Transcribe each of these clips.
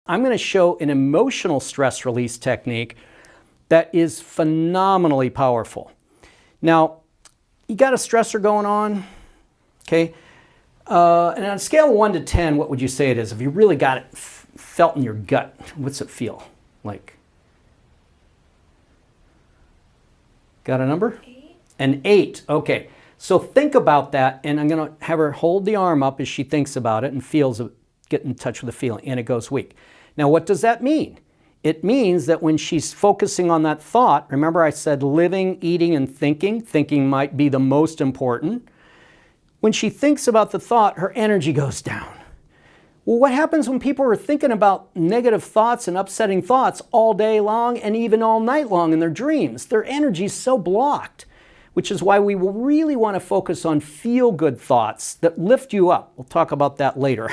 I'm going to show an emotional stress release technique that is phenomenally powerful. Now, you got a stressor going on, okay? And on a scale of 1 to 10, what would you say it is? If you really got it felt in your gut, what's it feel like? Got a number? 8. An 8, okay. So think about that, and I'm going to have her hold the arm up as she thinks about it and feels it, get in touch with the feeling, and it goes weak. Now, what does that mean? It means that when she's focusing on that thought, remember I said living, eating, and thinking. Thinking might be the most important. When she thinks about the thought, her energy goes down. Well, what happens when people are thinking about negative thoughts and upsetting thoughts all day long and even all night long in their dreams? Their energy is so blocked, which is why we will really want to focus on feel-good thoughts that lift you up. We'll talk about that later.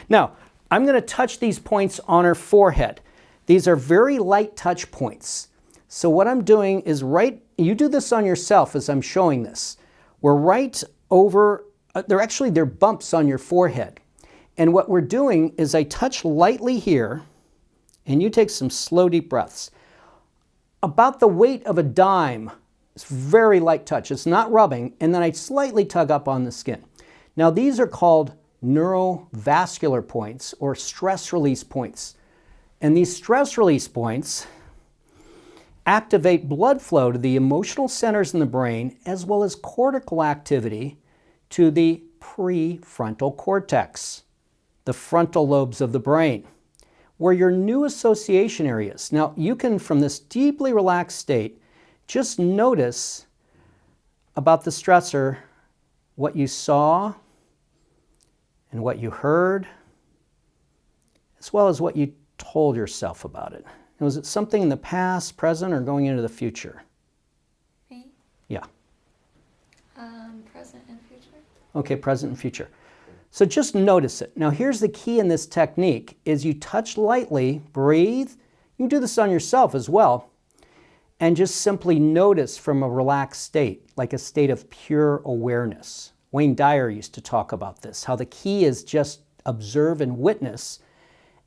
Now, I'm going to touch these points on her forehead. These are very light touch points. So what I'm doing is you do this on yourself as I'm showing this. We're right over, they're bumps on your forehead. And what we're doing is I touch lightly here, and you take some slow, deep breaths. About the weight of a dime. It's very light touch. It's not rubbing, and then I slightly tug up on the skin. Now these are called neurovascular points or stress release points. And these stress release points activate blood flow to the emotional centers in the brain as well as cortical activity to the prefrontal cortex, the frontal lobes of the brain, where your new association areas. Now you can, from this deeply relaxed state, just notice about the stressor what you saw and what you heard, as well as what you told yourself about it. And was it something in the past, present, or going into the future? Me? Yeah. Present and future. Okay, present and future. So just notice it. Now here's the key in this technique is you touch lightly, breathe. You can do this on yourself as well. And just simply notice from a relaxed state, like a state of pure awareness. Wayne Dyer used to talk about this, how the key is just observe and witness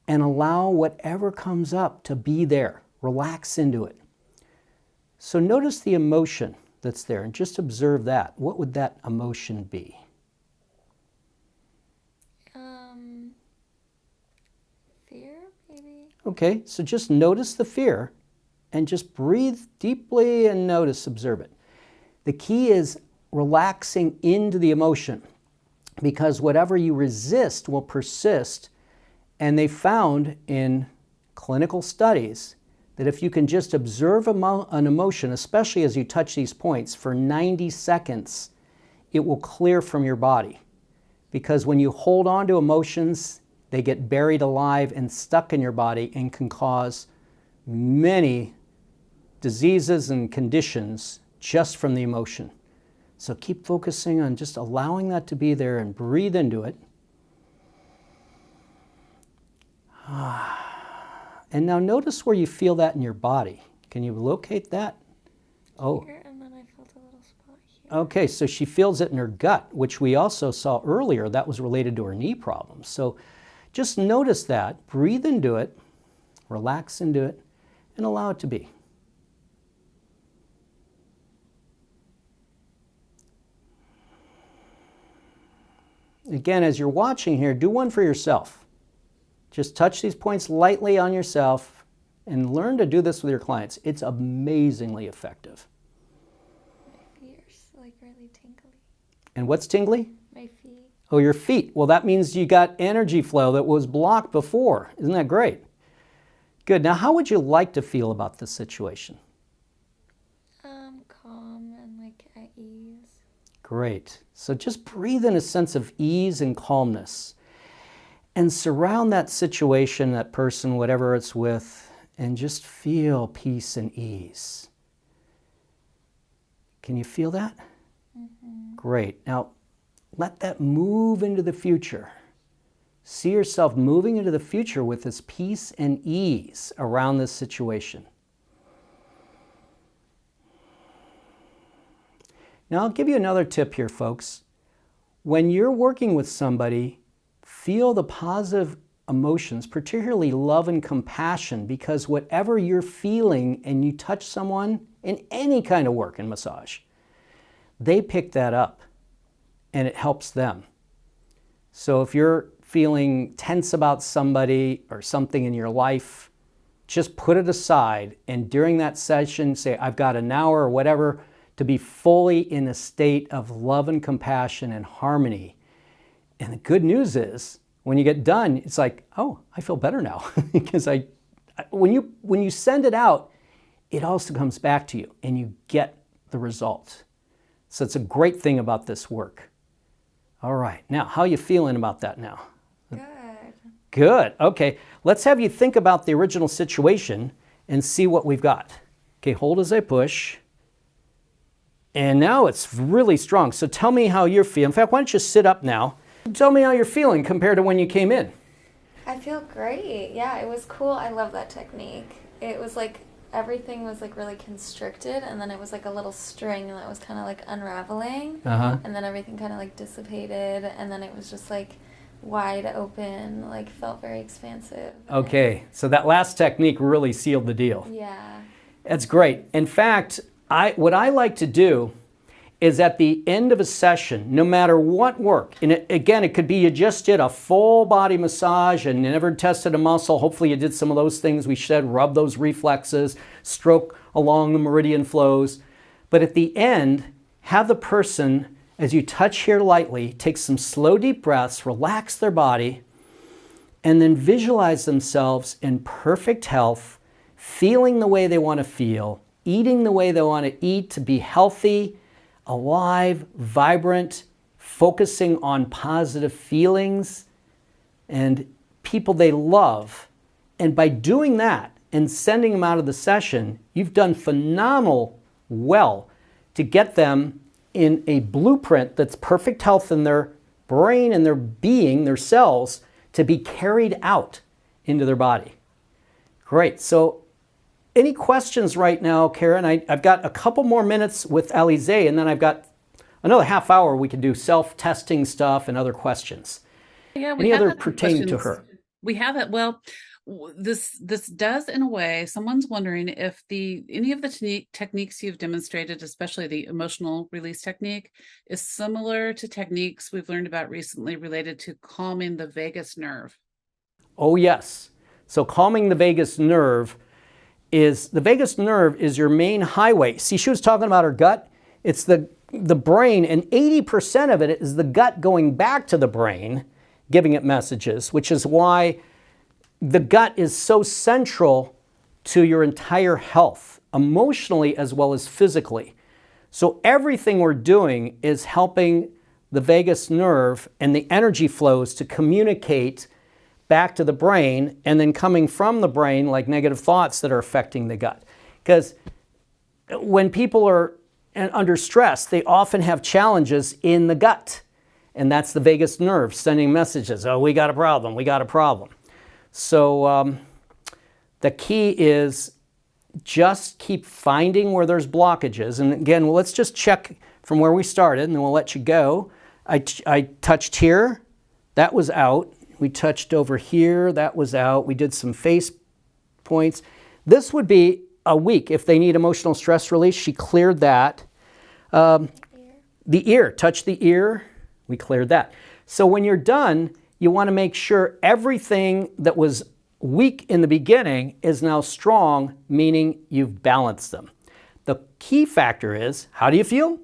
and allow whatever comes up to be there. Relax into it. So notice the emotion that's there and just observe that. What would that emotion be? Fear, maybe? Okay, so just notice the fear and just breathe deeply and notice, observe it. The key is relaxing into the emotion because whatever you resist will persist. And they found in clinical studies that if you can just observe an emotion, especially as you touch these points, for 90 seconds, it will clear from your body. Because when you hold on to emotions, they get buried alive and stuck in your body and can cause many diseases and conditions just from the emotion. So keep focusing on just allowing that to be there and breathe into it. And now notice where you feel that in your body. Can you locate that? Oh. Here, and then I felt a little spot here. Okay, so she feels it in her gut, which we also saw earlier. That was related to her knee problems. So just notice that, breathe into it, relax into it, and allow it to be. Again, as you're watching here, do one for yourself. Just touch these points lightly on yourself and learn to do this with your clients. It's amazingly effective. My feet are like really tingly. And what's tingly? My feet. Oh, your feet. Well, that means you got energy flow that was blocked before. Isn't that great? Good. Now, how would you like to feel about this situation? Calm and like at ease. Great. So just breathe in a sense of ease and calmness. And surround that situation, that person, whatever it's with, and just feel peace and ease. Can you feel that? Mm-hmm. Great. Now, let that move into the future. See yourself moving into the future with this peace and ease around this situation. Now, I'll give you another tip here, folks. When you're working with somebody, feel the positive emotions, particularly love and compassion, because whatever you're feeling and you touch someone in any kind of work in massage, they pick that up and it helps them. So if you're feeling tense about somebody or something in your life, just put it aside and during that session say, I've got an hour or whatever to be fully in a state of love and compassion and harmony. And the good news is, when you get done, it's like, oh, I feel better now. Because when you send it out, it also comes back to you and you get the result. So it's a great thing about this work. All right, now, how are you feeling about that now? Good. Good, okay. Let's have you think about the original situation and see what we've got. Okay, hold as I push. And now it's really strong. So tell me how you're feeling. In fact, why don't you sit up now? Tell me how you're feeling compared to when you came in. I feel great. Yeah, it was cool. I love that technique. It was like everything was like really constricted, and then it was like a little string that was kind of like unraveling, and then everything kind of like dissipated, and then it was just like wide open, like felt very expansive. Okay, so that last technique really sealed the deal. Yeah. That's great. In fact, what I like to do is at the end of a session, no matter what work, and again, it could be you just did a full body massage and you never tested a muscle. Hopefully you did some of those things we said, rub those reflexes, stroke along the meridian flows. But at the end, have the person, as you touch here lightly, take some slow deep breaths, relax their body, and then visualize themselves in perfect health, feeling the way they want to feel, eating the way they want to eat to be healthy, alive, vibrant, focusing on positive feelings and people they love. And by doing that and sending them out of the session, you've done phenomenal well to get them in a blueprint that's perfect health in their brain and their being, their cells, to be carried out into their body. Great. So any questions right now, Karen? I've got a couple more minutes with Alize, and then I've got another half hour we can do self-testing stuff and other questions. Yeah, any other pertaining to her? We have it. Well, this does, in a way, someone's wondering if any of the techniques you've demonstrated, especially the emotional release technique, is similar to techniques we've learned about recently related to calming the vagus nerve. Oh, yes. So calming the vagus nerve is your main highway. See, she was talking about her gut. It's the brain, and 80% of it is the gut going back to the brain, giving it messages, which is why the gut is so central to your entire health, emotionally as well as physically. So everything we're doing is helping the vagus nerve and the energy flows to communicate back to the brain, and then coming from the brain like negative thoughts that are affecting the gut. Because when people are under stress, they often have challenges in the gut. And that's the vagus nerve sending messages. Oh, we got a problem, we got a problem. So the key is just keep finding where there's blockages. And again, let's just check from where we started, and then we'll let you go. I touched here, that was out. We touched over here, that was out. We did some face points. This would be a week if they need emotional stress release. She cleared that. The ear, touch the ear, we cleared that. So when you're done, you want to make sure everything that was weak in the beginning is now strong, meaning you've balanced them. The key factor is, how do you feel?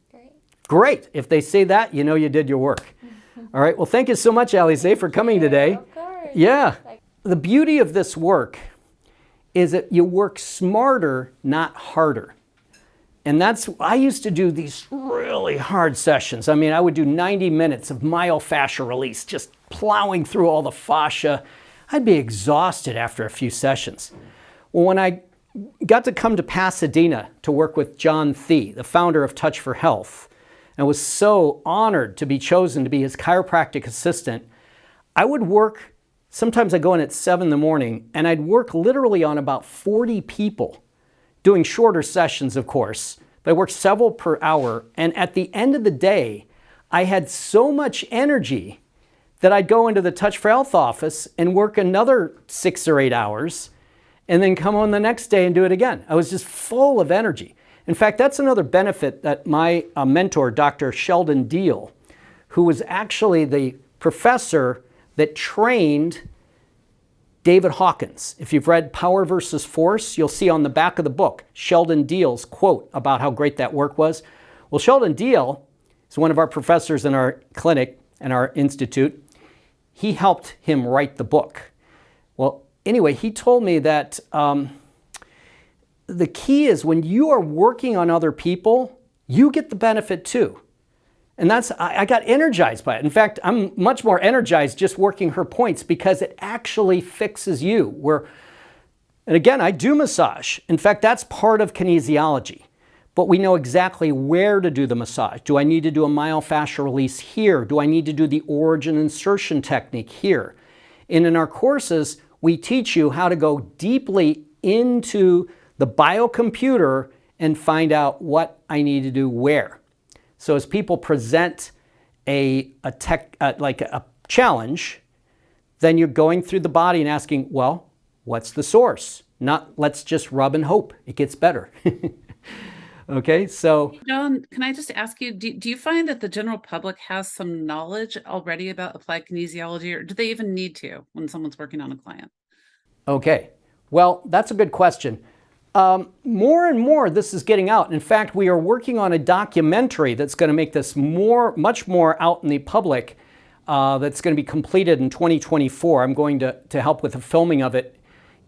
Great. Great. If they say that, you know you did your work. All right. Well, thank you so much, Alize, for coming today. Of course. Yeah. The beauty of this work is that you work smarter, not harder. And I used to do these really hard sessions. I mean, I would do 90 minutes of myofascial release, just plowing through all the fascia. I'd be exhausted after a few sessions. Well, when I got to come to Pasadena to work with John Thie, the founder of Touch for Health, and was so honored to be chosen to be his chiropractic assistant, I would work, sometimes I'd go in at 7 in the morning, and I'd work literally on about 40 people, doing shorter sessions, of course, but I worked several per hour. And at the end of the day, I had so much energy that I'd go into the Touch for Health office and work another 6 or 8 hours and then come home the next day and do it again. I was just full of energy. In fact, that's another benefit that my mentor, Dr. Sheldon Deal, who was actually the professor that trained David Hawkins. If you've read Power versus Force, you'll see on the back of the book Sheldon Deal's quote about how great that work was. Well, Sheldon Deal is one of our professors in our clinic and our institute. He helped him write the book. Well, anyway, he told me that the key is when you are working on other people, you get the benefit too. And I got energized by it. In fact, I'm much more energized just working her points because it actually fixes you. And again, I do massage. In fact, that's part of kinesiology. But we know exactly where to do the massage. Do I need to do a myofascial release here? Do I need to do the origin insertion technique here? And in our courses, we teach you how to go deeply into the biocomputer and find out what I need to do where. So as people present a challenge, then you're going through the body and asking, well, what's the source? Not let's just rub and hope it gets better. Okay, so John, can I just ask you, do you find that the general public has some knowledge already about applied kinesiology, or do they even need to when someone's working on a client? Okay, well, that's a good question. More and more this is getting out. In fact, we are working on a documentary that's going to make this much more out in the public, that's going to be completed in 2024. I'm going to help with the filming of it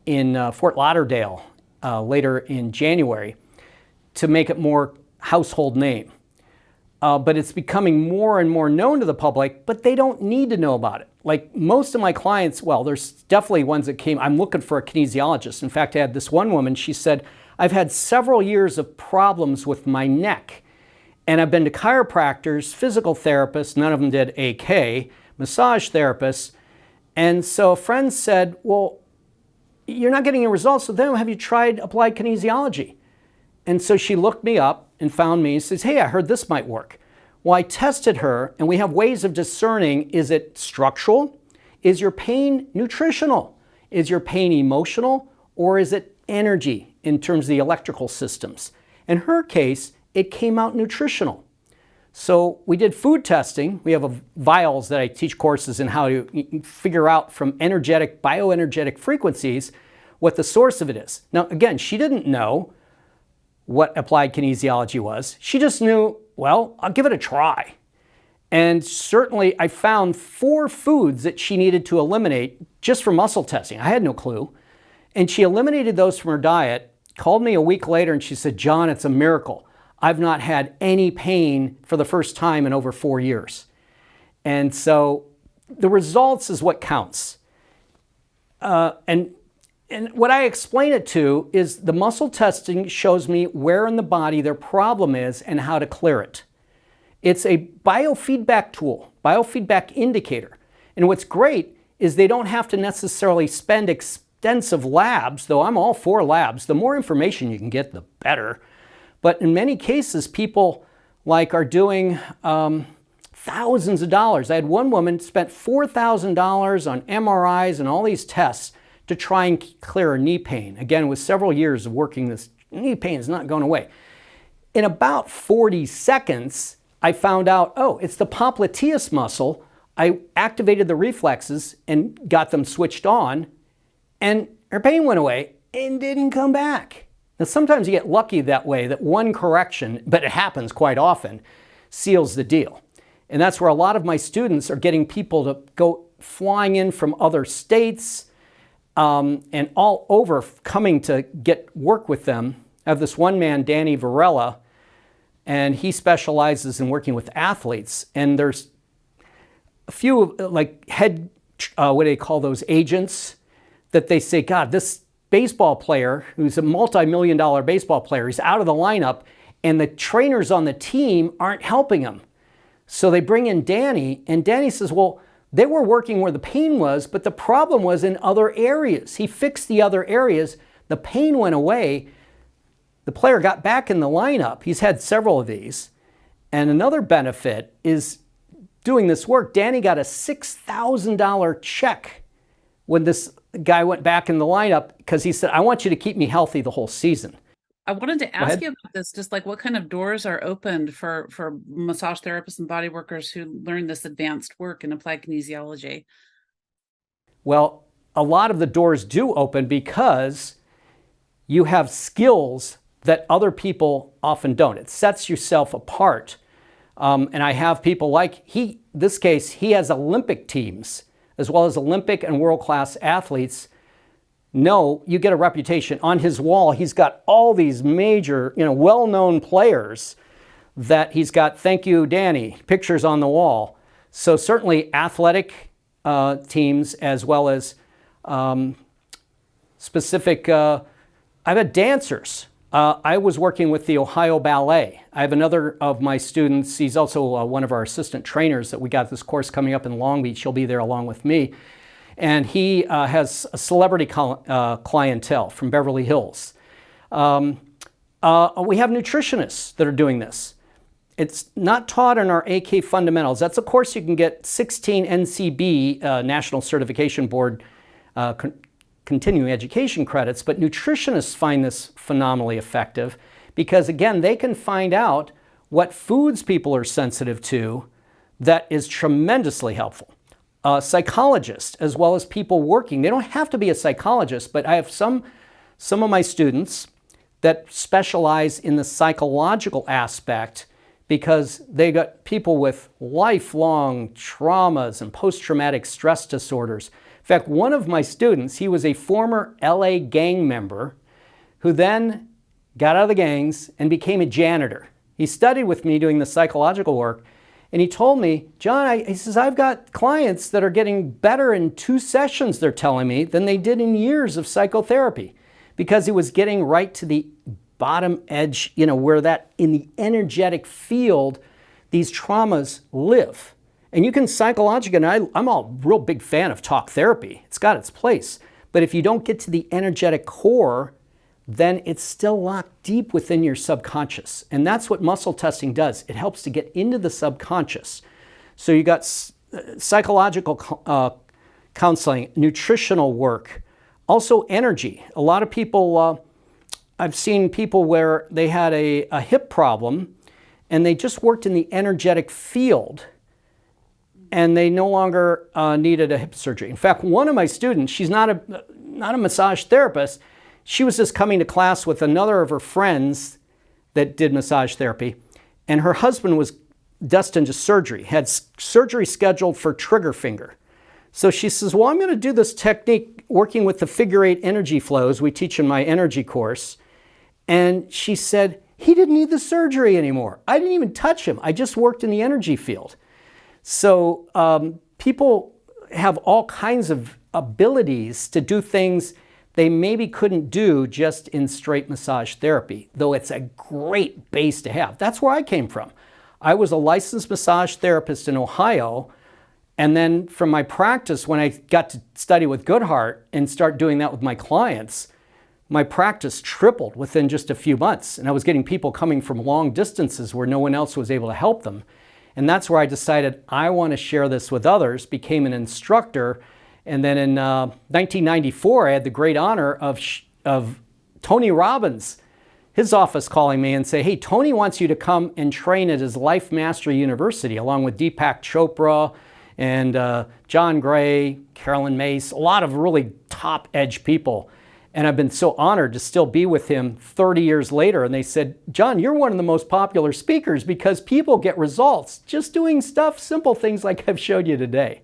in Fort Lauderdale later in January to make it more household name. But it's becoming more and more known to the public, but they don't need to know about it. Like most of my clients, well, there's definitely ones that came, I'm looking for a kinesiologist. In fact, I had this one woman, she said, I've had several years of problems with my neck. And I've been to chiropractors, physical therapists, none of them did AK, massage therapists. And so a friend said, well, you're not getting any results with them. Have you tried applied kinesiology? And so she looked me up and found me and says, hey, I heard this might work. Well, I tested her, and we have ways of discerning, is it structural? Is your pain nutritional? Is your pain emotional? Or is it energy in terms of the electrical systems? In her case, it came out nutritional. So we did food testing. We have vials that I teach courses in how to figure out from bioenergetic frequencies what the source of it is. Now, again, she didn't know what applied kinesiology was. She just knew, well, I'll give it a try. And certainly I found 4 foods that she needed to eliminate just for muscle testing. I had no clue. And she eliminated those from her diet, called me a week later and she said, John, it's a miracle. I've not had any pain for the first time in over 4 years. And so the results is what counts. And what I explain it to is the muscle testing shows me where in the body their problem is and how to clear it. It's a biofeedback tool, biofeedback indicator. And what's great is they don't have to necessarily spend extensive labs, though I'm all for labs. The more information you can get, the better. But in many cases, people are doing thousands of dollars. I had one woman spent $4,000 on MRIs and all these tests to try and clear her knee pain. Again, with several years of working this, knee pain is not going away. In about 40 seconds, I found out, oh, it's the popliteus muscle. I activated the reflexes and got them switched on, and her pain went away and didn't come back. Now, sometimes you get lucky that way, that one correction, but it happens quite often, seals the deal. And that's where a lot of my students are getting people to go flying in from other states, and all over coming to get work with them. I have this one man, Danny Varela, and he specializes in working with athletes. And there's a few what do they call those, agents, that they say, God, this baseball player, who's a multi-million-dollar baseball player, he's out of the lineup, and the trainers on the team aren't helping him. So they bring in Danny, and Danny says, well, they were working where the pain was, but the problem was in other areas. He fixed the other areas. The pain went away. The player got back in the lineup. He's had several of these. And another benefit is doing this work, Danny got a $6,000 check when this guy went back in the lineup because he said, I want you to keep me healthy the whole season. I wanted to ask you about this, just like what kind of doors are opened for massage therapists and body workers who learn this advanced work in applied kinesiology? Well, a lot of the doors do open because you have skills that other people often don't. It sets yourself apart. And I have people like this case, he has Olympic teams as well as Olympic and world-class athletes. No, you get a reputation. On his wall, he's got all these major, well-known players that he's got, thank you, Danny, pictures on the wall. So certainly athletic teams as well as specific, I've had dancers. I was working with the Ohio Ballet. I have another of my students, he's also one of our assistant trainers that we got this course coming up in Long Beach. He'll be there along with me. And he has a celebrity clientele from Beverly Hills. We have nutritionists that are doing this. It's not taught in our AK fundamentals. That's a course you can get 16 NCB, National Certification Board continuing education credits, but nutritionists find this phenomenally effective because, again, they can find out what foods people are sensitive to that is tremendously helpful. Psychologists, as well as people working. They don't have to be a psychologist, but I have some of my students that specialize in the psychological aspect because they got people with lifelong traumas and post-traumatic stress disorders. In fact, one of my students, he was a former LA gang member who then got out of the gangs and became a janitor. He studied with me doing the psychological work. And he told me, John, he says, I've got clients that are getting better in 2 sessions, they're telling me, than they did in years of psychotherapy because he was getting right to the bottom edge, where that in the energetic field, these traumas live. And you can psychologically, and I'm a real big fan of talk therapy. It's got its place. But if you don't get to the energetic core, then it's still locked deep within your subconscious. And that's what muscle testing does. It helps to get into the subconscious. So you got psychological counseling, nutritional work, also energy. A lot of people, I've seen people where they had a hip problem and they just worked in the energetic field and they no longer needed a hip surgery. In fact, one of my students, she's not a massage therapist. She was just coming to class with another of her friends that did massage therapy, and her husband was destined to surgery, had surgery scheduled for trigger finger. So she says, well, I'm going to do this technique working with the figure 8 energy flows we teach in my energy course. And she said, he didn't need the surgery anymore. I didn't even touch him. I just worked in the energy field. So people have all kinds of abilities to do things they maybe couldn't do just in straight massage therapy, though it's a great base to have. That's where I came from. I was a licensed massage therapist in Ohio, and then from my practice, when I got to study with Goodhart and start doing that with my clients, my practice tripled within just a few months, and I was getting people coming from long distances where no one else was able to help them. And that's where I decided I want to share this with others, became an instructor. And then in 1994, I had the great honor of Tony Robbins, his office calling me and say, hey, Tony wants you to come and train at his Life Mastery University, along with Deepak Chopra and John Gray, Carolyn Mace, a lot of really top edge people. And I've been so honored to still be with him 30 years later. And they said, John, you're one of the most popular speakers because people get results just doing stuff, simple things like I've showed you today.